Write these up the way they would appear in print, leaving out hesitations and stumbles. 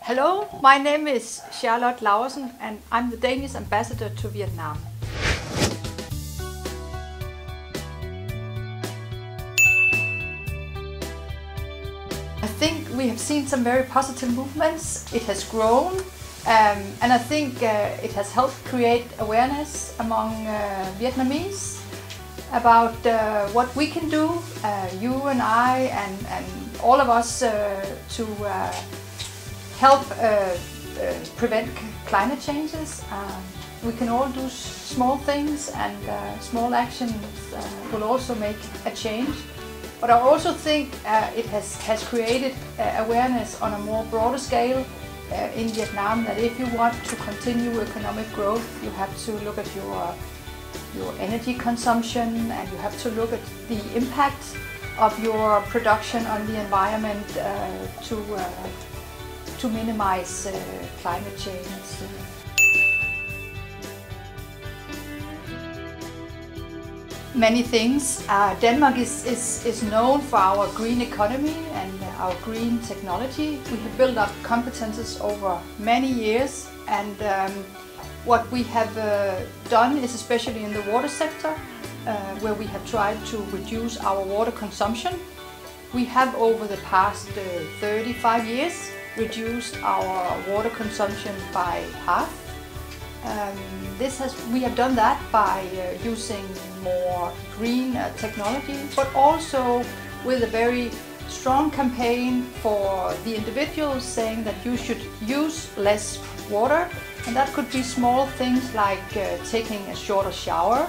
Hello, my name is Charlotte Laursen and I'm the Danish ambassador to Vietnam. I think we have seen some very positive movements. It has grown and I think it has helped create awareness among Vietnamese about what we can do, you and I and all of us to help prevent climate changes. We can all do small things and small actions will also make a change. But I also think it has created awareness on a more broader scale in Vietnam that if you want to continue economic growth, you have to look at your energy consumption and you have to look at the impact of your production on the environment to minimize climate change. Many things. Denmark is known for our green economy and our green technology. We have built up competences over many years, and what we have done is especially in the water sector, where we have tried to reduce our water consumption. We have over the past 35 years reduced our water consumption by half. We have done that by using more green technology, but also with a very strong campaign for the individuals saying that you should use less water, and that could be small things like taking a shorter shower,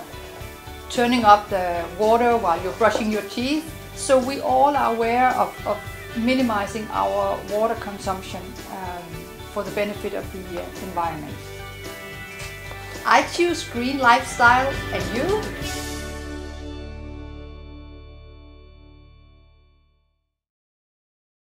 turning up the water while you're brushing your teeth. So we all are aware of minimizing our water consumption for the benefit of the environment. I choose green lifestyle, and you?